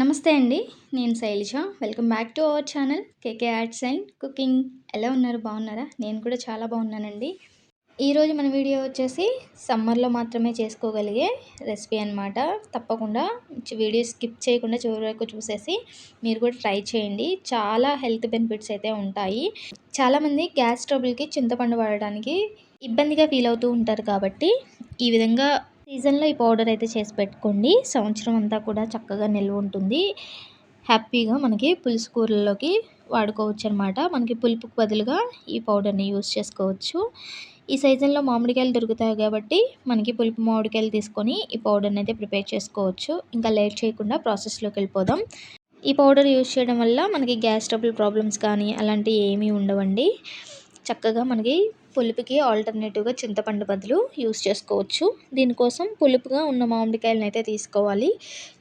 నమస్తే అండి. నేను Shailaja. Welcome back to our channel KK arts and cooking. ఎలా ఉన్నారు? బాగున్నారా? నేను కూడా చాలా బాగున్నానండి. ఈరోజు మన వీడియో వచ్చేసి సమ్మర్లో మాత్రమే చేసుకోగలిగే రెసిపీ అనమాట. తప్పకుండా వీడియో స్కిప్ చేయకుండా చివరి వరకు చూసేసి మీరు కూడా ట్రై చేయండి. చాలా హెల్త్ బెనిఫిట్స్ అయితే ఉంటాయి. చాలామంది గ్యాస్ ట్రబుల్కి చింతపండు వాడడానికి ఇబ్బందిగా ఫీల్ అవుతూ ఉంటారు కాబట్టి ఈ విధంగా సీజన్లో ఈ పౌడర్ అయితే చేసి పెట్టుకోండి. సంవత్సరం అంతా కూడా చక్కగా నిల్వ ఉంటుంది. హ్యాపీగా మనకి పులుసు కూరల్లోకి వాడుకోవచ్చు అనమాట. మనకి పులుపుకు బదులుగా ఈ పౌడర్ని యూస్ చేసుకోవచ్చు. ఈ సీజన్లో మామిడికాయలు దొరుకుతాయి కాబట్టి మనకి పులుపు మామిడికాయలు తీసుకొని ఈ పౌడర్ని అయితే ప్రిపేర్ చేసుకోవచ్చు. ఇంకా లేట్ చేయకుండా ప్రాసెస్లోకి వెళ్ళిపోదాం. ఈ పౌడర్ యూస్ చేయడం వల్ల మనకి గ్యాస్ ట్రబుల్ ప్రాబ్లమ్స్ కానీ అలాంటివి ఏమీ ఉండవండి. చక్కగా మనకి పులుపుకి ఆల్టర్నేటివ్గా చింతపండు బదులు యూస్ చేసుకోవచ్చు. దీనికోసం పులుపుగా ఉన్న మామిడికాయలను అయితే తీసుకోవాలి.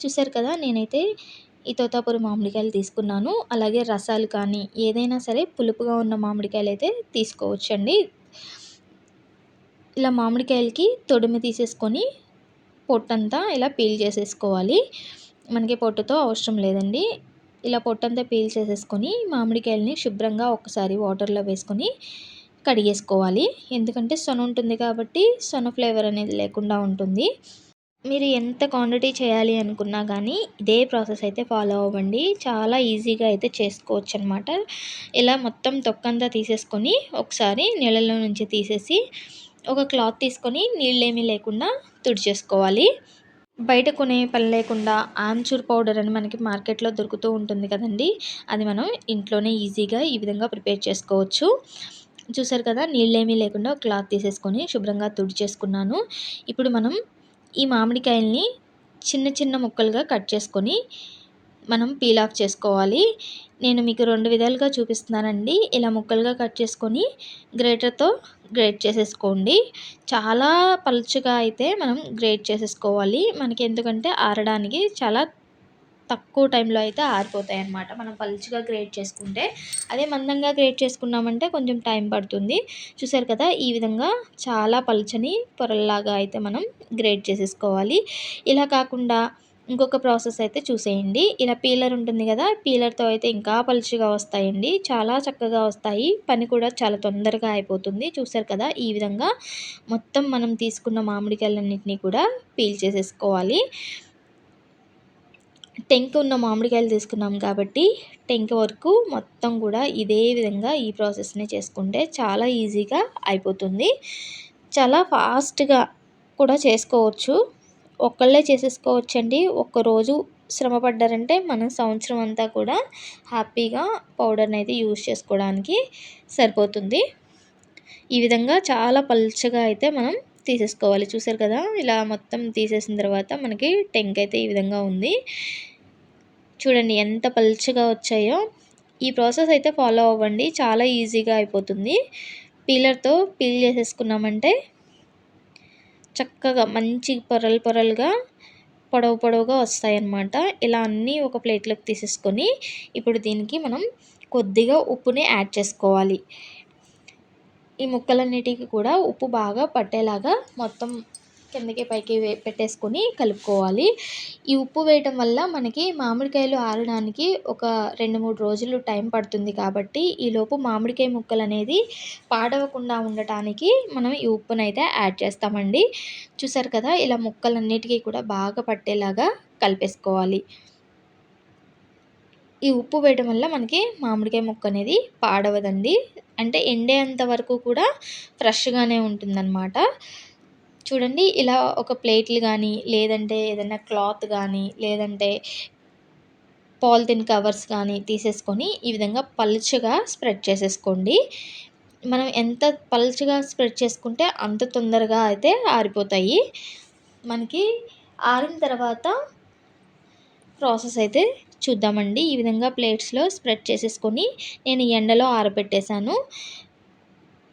చూసారు కదా, నేనైతే ఈ తోతాపురి మామిడికాయలు తీసుకున్నాను. అలాగే రసాలు కానీ ఏదైనా సరే పులుపుగా ఉన్న మామిడికాయలు అయితే తీసుకోవచ్చండి. ఇలా మామిడికాయలకి తొడిమి తీసేసుకొని పొట్టంతా ఇలా పీల్ చేసేసుకోవాలి. మనకి పొట్టుతో అవసరం లేదండి. ఇలా పొట్టంతా పీల్ చేసేసుకొని మామిడికాయలని శుభ్రంగా ఒకసారి వాటర్లో వేసుకొని కడిగేసుకోవాలి. ఎందుకంటే సొన ఉంటుంది కాబట్టి సొన ఫ్లేవర్ అనేది లేకుండా ఉంటుంది. మీరు ఎంత క్వాంటిటీ చేయాలి అనుకున్నా కానీ ఇదే ప్రాసెస్ అయితే ఫాలో అవ్వండి. చాలా ఈజీగా అయితే చేసుకోవచ్చు అనమాట. ఇలా మొత్తం తొక్కంతా తీసేసుకొని ఒకసారి నీళ్ళలో నుంచి తీసేసి ఒక క్లాత్ తీసుకొని నీళ్ళేమీ లేకుండా తుడిచేసుకోవాలి. బయట కొనే పని లేకుండా ఆమ్చూర్ పౌడర్ అని మనకి మార్కెట్లో దొరుకుతూ ఉంటుంది కదండి. అది మనం ఇంట్లోనే ఈజీగా ఈ విధంగా ప్రిపేర్ చేసుకోవచ్చు. చూసారు కదా, నీళ్ళేమీ లేకుండా క్లాత్ తీసేసుకొని శుభ్రంగా తుడిచేసుకున్నాను. ఇప్పుడు మనం ఈ మామిడికాయల్ని చిన్న చిన్న ముక్కలుగా కట్ చేసుకొని మనం పీల్ ఆఫ్ చేసుకోవాలి. నేను మీకు 2 విధాలుగా చూపిస్తున్నానండి. ఇలా ముక్కలుగా కట్ చేసుకొని గ్రేటర్తో గ్రేట్ చేసేసుకోండి. చాలా పలుచగా అయితే మనం గ్రేట్ చేసేసుకోవాలి. మనకి ఎందుకంటే ఆరడానికి చాలా తక్కువ టైంలో అయితే ఆరిపోతాయి అన్నమాట మనం పలుచగా గ్రేట్ చేసుకుంటే. అదే మందంగా గ్రేట్ చేసుకున్నామంటే కొంచెం టైం పడుతుంది. చూసారు కదా, ఈ విధంగా చాలా పలుచని పొరల్లాగా అయితే మనం గ్రేట్ చేసేసుకోవాలి. ఇలా కాకుండా ఇంకొక ప్రాసెస్ అయితే చూసేయండి. ఇలా పీలర్ ఉంటుంది కదా, పీలర్తో అయితే ఇంకా పలుచగా వస్తాయండి. చాలా చక్కగా వస్తాయి. పని కూడా చాలా తొందరగా అయిపోతుంది. చూసారు కదా, ఈ విధంగా మొత్తం మనం తీసుకున్న మామిడికాయలన్నింటినీ కూడా పీల్ చేసేసుకోవాలి. టెంక ఉన్న మామిడికాయలు తీసుకున్నాం కాబట్టి టెంక వరకు మొత్తం కూడా ఇదే విధంగా ఈ ప్రాసెస్ని చేసుకుంటే చాలా ఈజీగా అయిపోతుంది. చాలా ఫాస్ట్గా కూడా చేసుకోవచ్చు. ఒక్కళ్ళే చేసేసుకోవచ్చండి. ఒక్కరోజు శ్రమ పడ్డారంటే మనం సంవత్సరం అంతా కూడా హ్యాపీగా పౌడర్ని అయితే యూజ్ చేసుకోవడానికి సరిపోతుంది. ఈ విధంగా చాలా పలుచగా అయితే మనం తీసేసుకోవాలి. చూసారు కదా, ఇలా మొత్తం తీసేసిన తర్వాత మనకి టెంక అయితే ఈ విధంగా ఉంది. చూడండి ఎంత పలుచగా వచ్చాయో. ఈ ప్రాసెస్ అయితే ఫాలో అవ్వండి. చాలా ఈజీగా అయిపోతుంది. పీలర్తో పీల్ చేసేసుకున్నామంటే చక్కగా మంచి పొరలు పొరలుగా పొడవుగా వస్తాయన్నమాట. ఇలా అన్నీ ఒక ప్లేట్లోకి తీసేసుకొని ఇప్పుడు దీనికి మనం కొద్దిగా ఉప్పుని యాడ్ చేసుకోవాలి. ఈ ముక్కలన్నిటికీ కూడా ఉప్పు బాగా పట్టేలాగా మొత్తం కిందకి పైకి పెట్టేసుకొని కలుపుకోవాలి. ఈ ఉప్పు వేయటం వల్ల మనకి మామిడికాయలు ఆరడానికి ఒక 2-3 రోజులు టైం పడుతుంది కాబట్టి ఈలోపు మామిడికాయ ముక్కలు అనేది పాడవకుండా ఉండటానికి మనం ఈ ఉప్పునైతే యాడ్ చేస్తామండి. చూసారు కదా, ఇలా ముక్కలన్నిటికీ కూడా బాగా పట్టేలాగా కలిపేసుకోవాలి. ఈ ఉప్పు వేయడం వల్ల మనకి మామిడికాయ ముక్క అనేది పాడవదండి. అంటే ఎండేంత వరకు కూడా ఫ్రెష్గానే ఉంటుందన్నమాట. చూడండి, ఇలా ఒక ప్లేట్లు కానీ లేదంటే ఏదైనా క్లాత్ కానీ లేదంటే పాలిథిన్ కవర్స్ కానీ తీసేసుకొని ఈ విధంగా పలుచగా స్ప్రెడ్ చేసేసుకోండి. మనం ఎంత పలుచగా స్ప్రెడ్ చేసుకుంటే అంత తొందరగా అయితే ఆరిపోతాయి. మనకి ఆరిన తర్వాత ప్రాసెస్ అయితే చూద్దామండి. ఈ విధంగా ప్లేట్స్లో స్ప్రెడ్ చేసేసుకొని నేను ఎండలో ఆరబెట్టేశాను.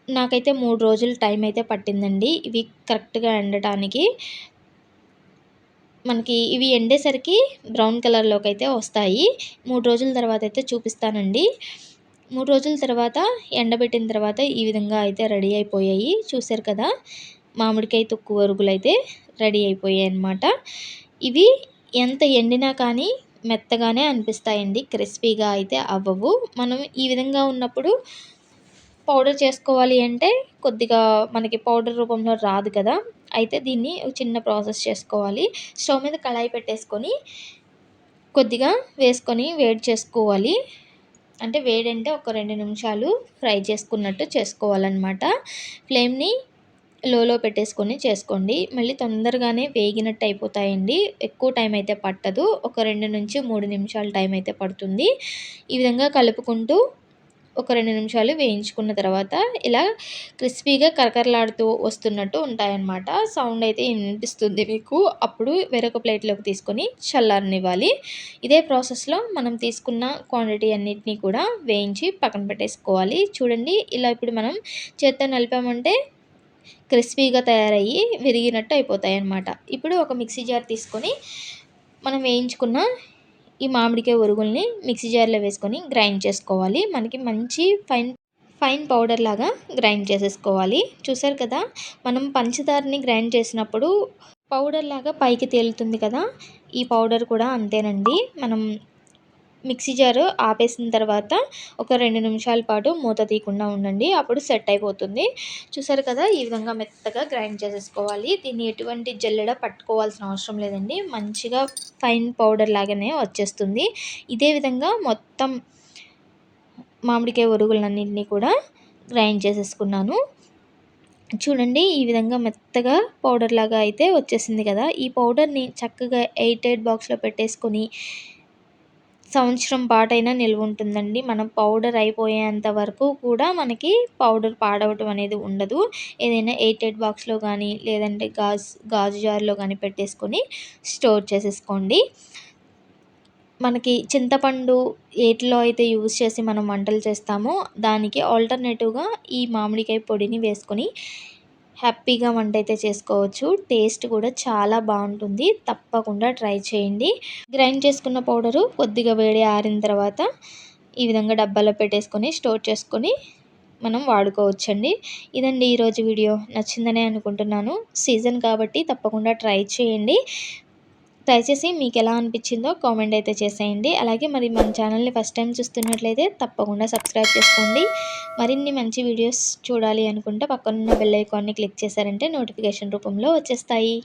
నాకైతే 3 రోజులు టైం అయితే పట్టిందండి ఇవి కరెక్ట్గా ఎండటానికి. మనకి ఇవి ఎండేసరికి బ్రౌన్ కలర్లోకి అయితే వస్తాయి. 3 రోజుల తర్వాత అయితే చూపిస్తానండి. 3 రోజుల తర్వాత ఎండబెట్టిన తర్వాత ఈ విధంగా అయితే రెడీ అయిపోయాయి. చూసారు కదా, మామిడికాయ తొక్కు వరుగులు అయితే రెడీ అయిపోయాయి అన్నమాట. ఇవి ఎంత ఎండినా కానీ మెత్తగానే అనిపిస్తాయండి, క్రిస్పీగా అయితే అవ్వవు. మనం ఈ విధంగా ఉన్నప్పుడు పౌడర్ చేసుకోవాలి అంటే కొద్దిగా మనకి పౌడర్ రూపంలో రాదు కదా! అయితే దీన్ని చిన్న ప్రాసెస్ చేసుకోవాలి. స్టవ్ మీద కళాయి పెట్టేసుకొని కొద్దిగా వేసుకొని వేడి చేసుకోవాలి. అంటే వేడంటే ఒక 2 నిమిషాలు ఫ్రై చేసుకున్నట్టు చేసుకోవాలన్నమాట. ఫ్లేమ్‌ని లోలో పెట్టేసుకొని చేసుకోండి. మళ్ళీ తొందరగానే వేగినట్టు అయిపోతాయండి. ఎక్కువ టైం అయితే పట్టదు. ఒక 2-3 నిమిషాలు టైం అయితే పడుతుంది. ఈ విధంగా కలుపుకుంటూ ఒక 2 నిమిషాలు వేయించుకున్న తర్వాత ఇలా క్రిస్పీగా కరకరలాడుతూ వస్తున్నట్టు ఉంటాయన్నమాట. సౌండ్ అయితే వినిపిస్తుంది మీకు. అప్పుడు వేరొక ప్లేట్‌లోకి తీసుకొని చల్లారనివ్వాలి. ఇదే ప్రాసెస్‌లో మనం తీసుకున్న క్వాంటిటీ అన్నిటిని కూడా వేయించి పక్కన పెట్టేసుకోవాలి. చూడండి, ఇలా ఇప్పుడు మనం చేత్తో నలిపామంటే క్రిస్పీగా తయారయ్యి విరిగినట్టు అయిపోతాయన్నమాట. ఇప్పుడు ఒక మిక్సీ జార్ తీసుకొని మనం వేయించుకున్న ఈ మామిడికాయ ఒరుగుల్ని మిక్సీ జార్‌లో వేసుకొని గ్రైండ్ చేసుకోవాలి. మనకి మంచి ఫైన్ పౌడర్ లాగా గ్రైండ్ చేసేసుకోవాలి. చూసారు కదా! మనం పంచదారని గ్రైండ్ చేసినప్పుడు పౌడర్ లాగా పైకి తేలుతుంది కదా! ఈ పౌడర్ కూడా అంతేనండి. మనం మిక్సీ జారు ఆపేసిన తర్వాత ఒక 2 నిమిషాల పాటు మూత తీయకుండా ఉండండి. అప్పుడు సెట్ అయిపోతుంది. చూసారు కదా! ఈ విధంగా మెత్తగా గ్రైండ్ చేసేసుకోవాలి. దీన్ని ఎటువంటి జల్లెడ పట్టుకోవాల్సిన అవసరం లేదండి. మంచిగా ఫైన్ పౌడర్ లాగానే వచ్చేస్తుంది. ఇదే విధంగా మొత్తం మామిడికాయ ఒరుగులన్నింటినీ కూడా గ్రైండ్ చేసేసుకున్నాను. చూడండి, ఈ విధంగా మెత్తగా పౌడర్ లాగా అయితే వచ్చేసింది కదా! ఈ పౌడర్‌ని చక్కగా ఎయిర్‌టైట్ బాక్స్‌లో పెట్టేసుకొని సంవత్సరం పాటైనా నిల్వుంటుందండి. మనం పౌడర్ అయిపోయేంత వరకు కూడా మనకి పౌడర్ పాడవటం అనేది ఉండదు. ఏదైనా ఎయిర్‌టైట్ బాక్స్‌లో గానీ, లేదంటే గాజు జార్‌లో గానీ పెట్టేసుకొని స్టోర్ చేసేసుకోండి. మనకి చింతపండు ఏటిలో అయితే యూజ్ చేసి మనం వంటలు చేస్తామో, దానికి ఆల్టర్‌నేటివ్‌గా ఈ మామిడికాయ పొడిని వేసుకొని హ్యాపీగా వంట అయితే చేసుకోవచ్చు. టేస్ట్ కూడా చాలా బాగుంటుంది. తప్పకుండా ట్రై చేయండి. గ్రైండ్ చేసుకున్న పౌడరు కొద్దిగా వేడి ఆరిన తర్వాత ఈ విధంగా డబ్బాలో పెట్టేసుకొని స్టోర్ చేసుకొని మనం వాడుకోవచ్చండి. ఇదండి ఈరోజు వీడియో. నచ్చిందనే అనుకుంటున్నాను. సీజన్ కాబట్టి తప్పకుండా ట్రై చేయండి. ట్రై చేసి మీకు ఎలా అనిపించిందో కామెంట్ అయితే చేసేయండి. అలాగే మరి మన ఛానల్ని ఫస్ట్ టైం చూస్తున్నట్లయితే తప్పకుండా సబ్స్క్రైబ్ చేసుకోండి. మరిన్ని మంచి వీడియోస్ చూడాలి అనుకుంటే పక్కనున్న బెల్ ఐకాన్ని క్లిక్ చేశారంటే నోటిఫికేషన్ రూపంలో వచ్చేస్తాయి.